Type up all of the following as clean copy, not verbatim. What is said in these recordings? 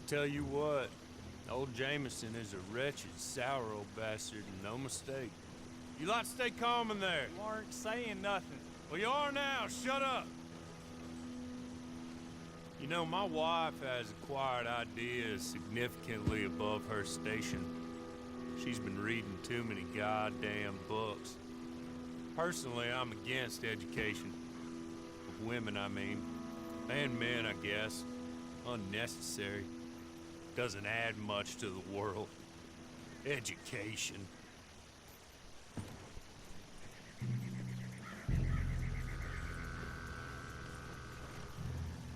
tell you what, old Jameson is a wretched, sour old bastard, and no mistake. You lot stay calm in there. You aren't saying nothing. Well, you are now. Shut up. You know, my wife has acquired ideas significantly above her station. She's been reading too many goddamn books. Personally, I'm against education. Of women, I mean. And men, I guess. Unnecessary. Doesn't add much to the world. Education.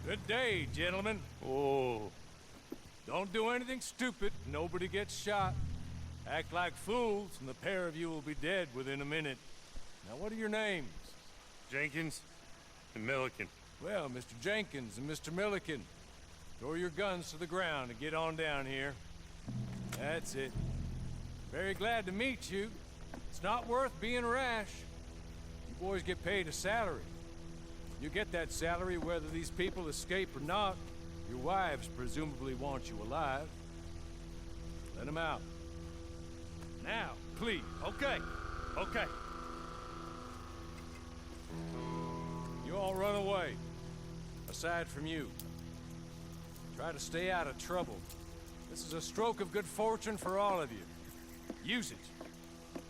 Good day, gentlemen. Oh. Don't do anything stupid. Nobody gets shot. Act like fools, and the pair of you will be dead within a minute. Now, what are your names? Jenkins and Milliken. Well, Mr. Jenkins and Mr. Milliken, throw your guns to the ground and get on down here. That's it. Very glad to meet you. It's not worth being rash. You boys get paid a salary. You get that salary whether these people escape or not. Your wives presumably want you alive. Let them out. Now, please. Okay. Okay. You all run away. Aside from you. Try to stay out of trouble. This is a stroke of good fortune for all of you. Use it.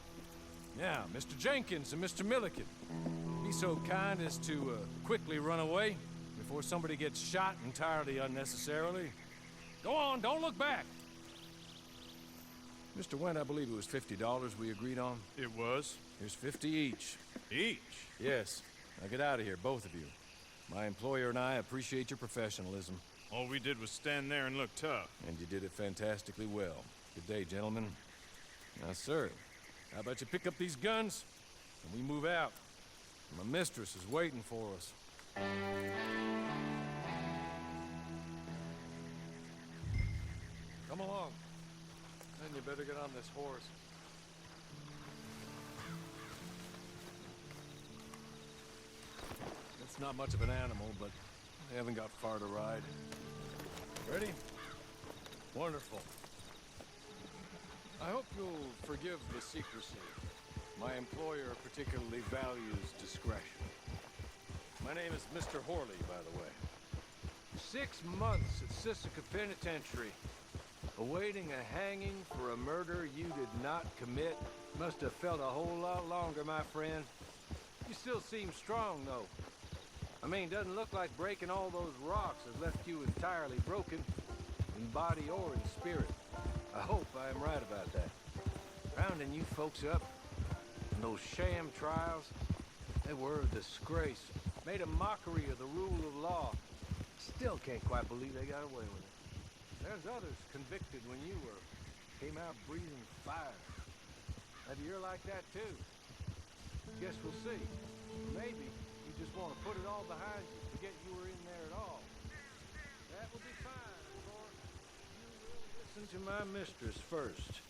Now, Mr. Jenkins and Mr. Milliken, be so kind as to quickly run away before somebody gets shot entirely unnecessarily. Go on, don't look back. Mr. Wendt, I believe it was $50 we agreed on. It was. Here's 50 each. Each? Yes. Now get out of here, both of you. My employer and I appreciate your professionalism. All we did was stand there and look tough. And you did it fantastically well. Good day, gentlemen. Now, sir, how about you pick up these guns and we move out? My mistress is waiting for us. Come along. Then you better get on this horse. It's not much of an animal, but they haven't got far to ride. Ready? Wonderful. I hope you'll forgive the secrecy. My employer particularly values discretion. My name is Mr. Horley, by the way. 6 months at Sisika Penitentiary, awaiting a hanging for a murder you did not commit. Must have felt a whole lot longer, my friend. You still seem strong, though. I mean, doesn't look like breaking all those rocks has left you entirely broken, in body or in spirit. I hope I am right about that. Rounding you folks up, and those sham trials, they were a disgrace. Made a mockery of the rule of law. Still can't quite believe they got away with it. There's others convicted when you were. Came out breathing fire. Maybe you're like that too. Guess we'll see. Maybe you just want to put it all behind you, forget you were in there at all. That will be fine, of course. You will listen to my mistress first.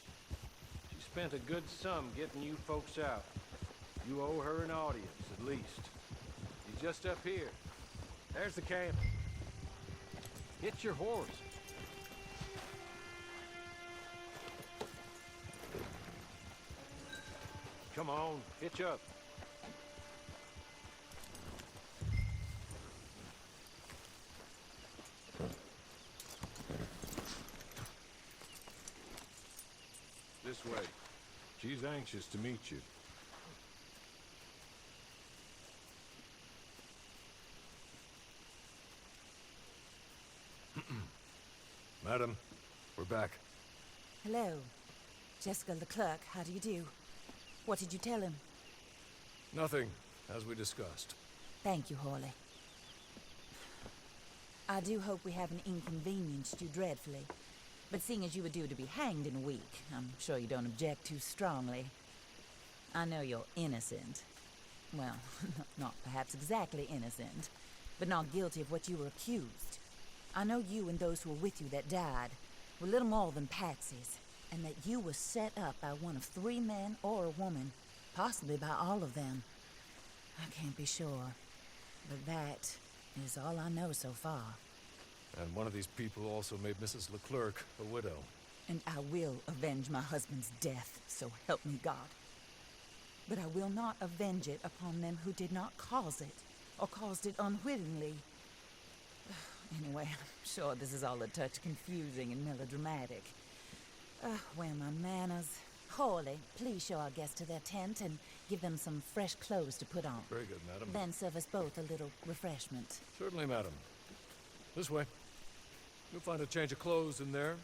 She spent a good sum getting you folks out. You owe her an audience, at least. She's just up here. There's the camp. Hit your horse. Come on, hitch up. This way. She's anxious to meet you. Madam, we're back. Hello. Jessica Leclerc, how do you do? What did you tell him? Nothing, as we discussed. Thank you, Horley. I do hope we haven't inconvenienced you dreadfully. But seeing as you were due to be hanged in a week, I'm sure you don't object too strongly. I know you're innocent. Well, not perhaps exactly innocent, but not guilty of what you were accused. I know you and those who were with you that died were little more than patsies, and that you were set up by one of 3 men or a woman, possibly by all of them. I can't be sure, but that is all I know so far. And one of these people also made Mrs. Leclerc a widow. And I will avenge my husband's death, so help me God. But I will not avenge it upon them who did not cause it, or caused it unwittingly. Anyway, I'm sure this is all a touch confusing and melodramatic. Where are my manners? Hawley, please show our guests to their tent and give them some fresh clothes to put on. Very good, madam. Then serve us both a little refreshment. Certainly, madam. This way. You'll find a change of clothes in there,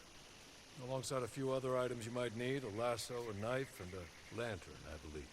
alongside a few other items you might need, a lasso, a knife, and a lantern, I believe.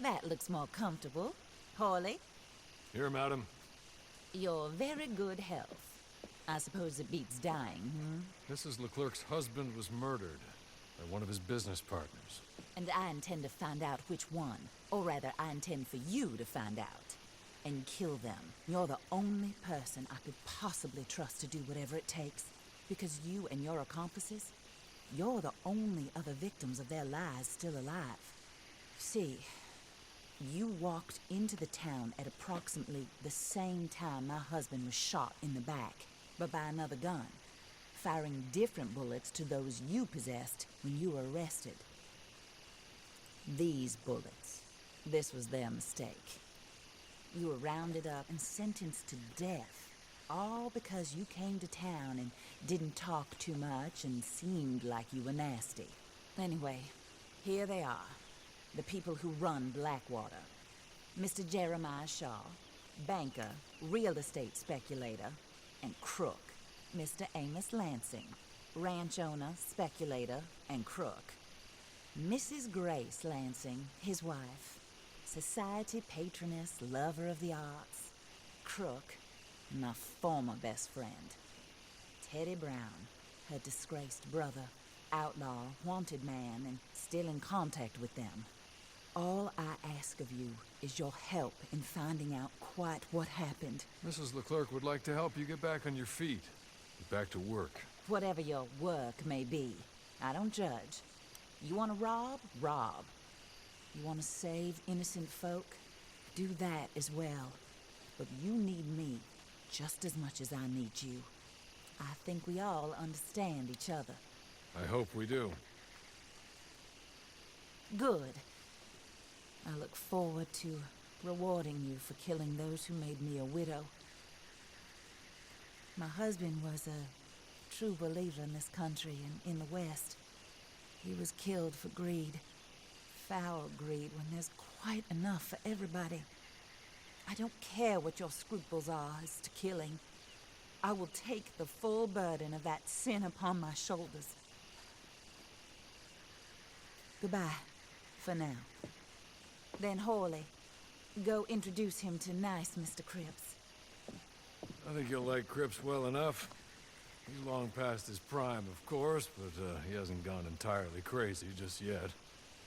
That looks more comfortable. Hawley, Here, madam. your very good health. I suppose it beats dying, hmm? Mrs. Leclerc's husband was murdered by one of his business partners. And I intend to find out which one. Or rather, I intend for you to find out. And kill them. You're the only person I could possibly trust to do whatever it takes. Because you and your accomplices, you're the only other victims of their lies still alive. See, you walked into the town at approximately the same time my husband was shot in the back, but by another gun, firing different bullets to those you possessed when you were arrested. These bullets, this was their mistake. You were rounded up and sentenced to death, all because you came to town and didn't talk too much and seemed like you were nasty. Anyway, here they are. The people who run Blackwater. Mr. Jeremiah Shaw, banker, real estate speculator, and crook. Mr. Amos Lansing, ranch owner, speculator, and crook. Mrs. Grace Lansing, his wife, society patroness, lover of the arts, crook, my former best friend. Teddy Brown, her disgraced brother, outlaw, wanted man, and still in contact with them. All I ask of you is your help in finding out quite what happened. Mrs. Leclerc would like to help you get back on your feet. Get back to work. Whatever your work may be, I don't judge. You want to rob? Rob. You want to save innocent folk? Do that as well. But you need me just as much as I need you. I think we all understand each other. I hope we do. Good. I look forward to rewarding you for killing those who made me a widow. My husband was a true believer in this country and in the West. He was killed for greed. Foul greed when there's quite enough for everybody. I don't care what your scruples are as to killing. I will take the full burden of that sin upon my shoulders. Goodbye, for now. Then Hawley, go introduce him to nice Mr. Cripps. I think you'll like Cripps well enough. He's long past his prime, of course, but he hasn't gone entirely crazy just yet.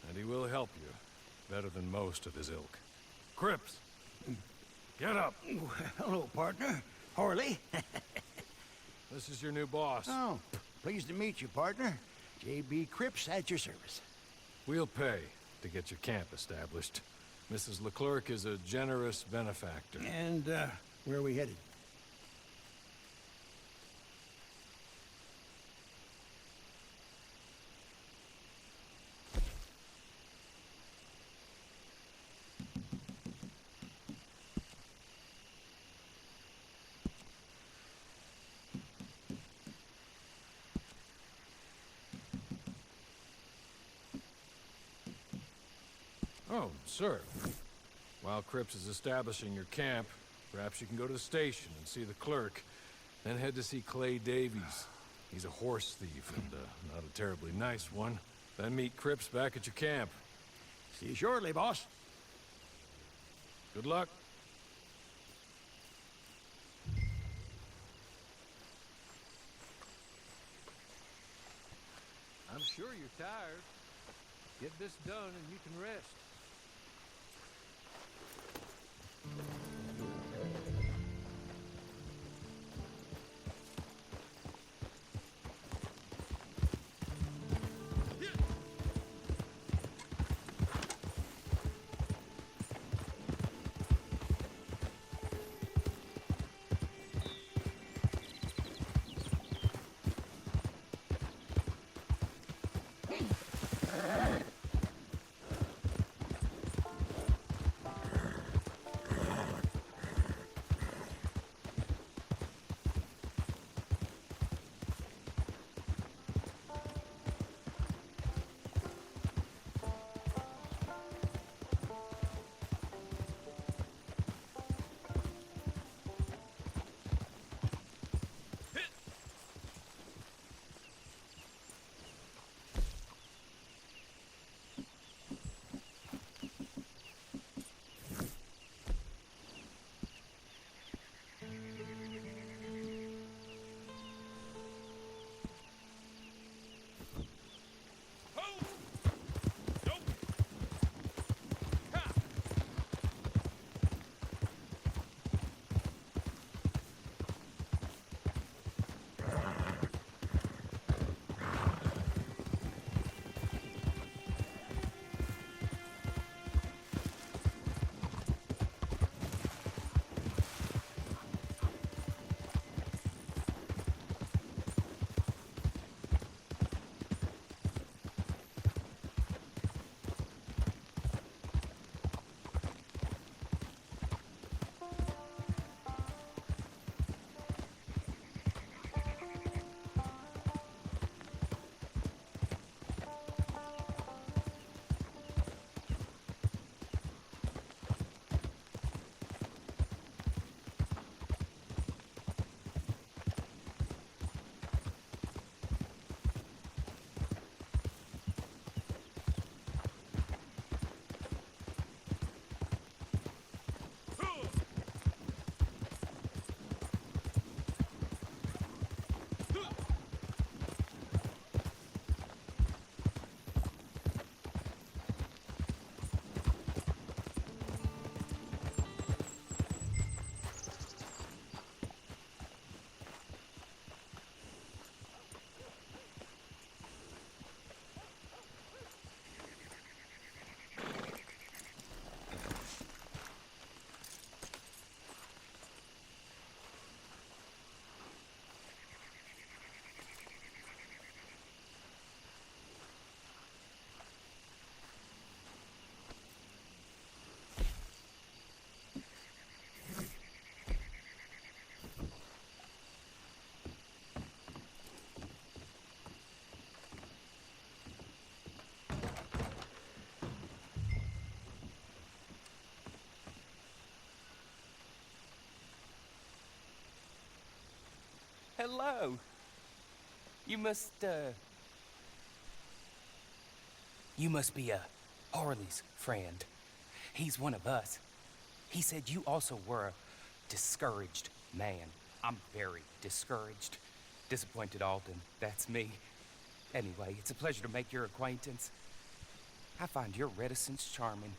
And he will help you, better than most of his ilk. Cripps! Get up! Hello, partner. Hawley. This is your new boss. Oh, pleased to meet you, partner. J.B. Cripps at your service. We'll pay to get your camp established. Mrs. Leclerc is a generous benefactor. And, where are we headed? Oh, sir. While Cripps is establishing your camp, perhaps you can go to the station and see the clerk. Then head to see Clay Davies. He's a horse thief, and not a terribly nice one. Then meet Cripps back at your camp. See you shortly, boss. Good luck. I'm sure you're tired. Get this done and you can rest. Hello. You must be Harley's friend. He's one of us. He said you also were a discouraged man. I'm very discouraged. Disappointed Alden, that's me. Anyway, it's a pleasure to make your acquaintance. I find your reticence charming.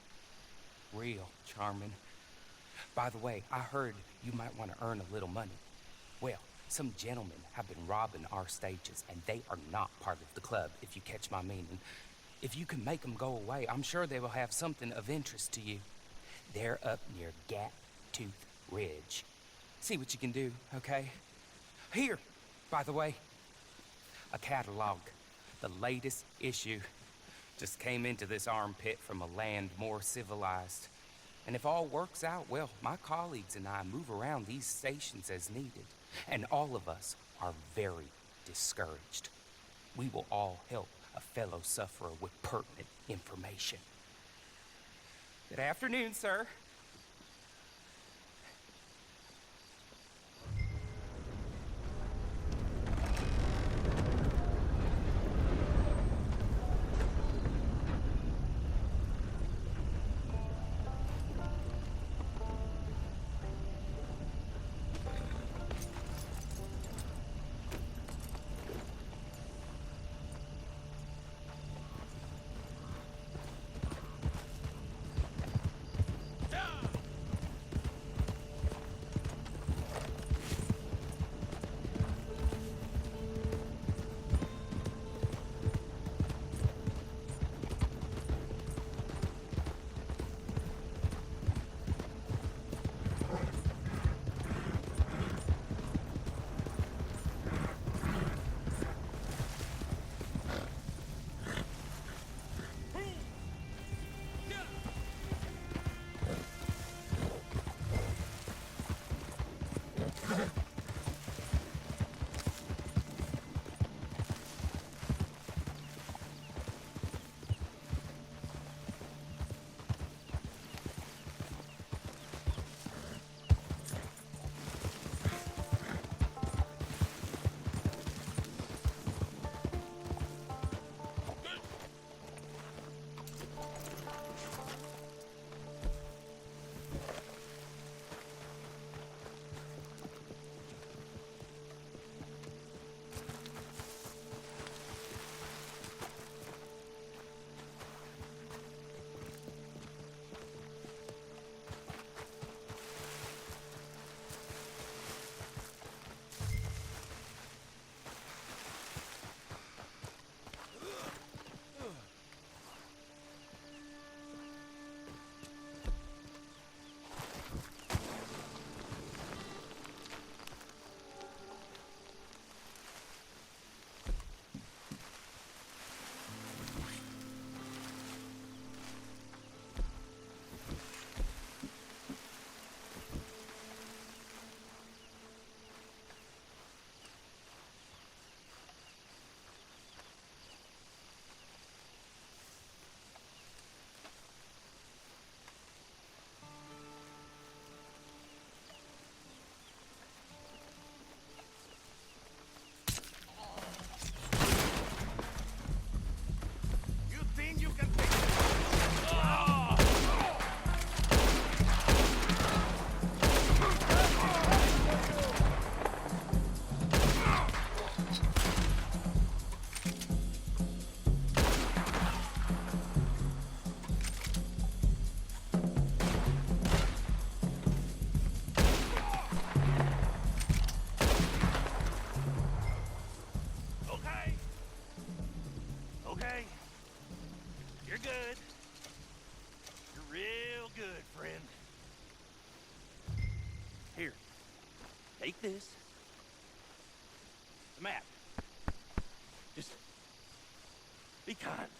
Real charming. By the way, I heard you might want to earn a little money. Well, some gentlemen have been robbing our stages, and they are not part of the club, if you catch my meaning. If you can make them go away, I'm sure they will have something of interest to you. They're up near Gap Tooth Ridge. See what you can do, okay? Here, by the way, a catalog. The latest issue. Just came into this armpit from a land more civilized. And if all works out, well, my colleagues and I move around these stations as needed. And all of us are very discouraged. We will all help a fellow sufferer with pertinent information. Good afternoon, sir. this. The map. Just be kind.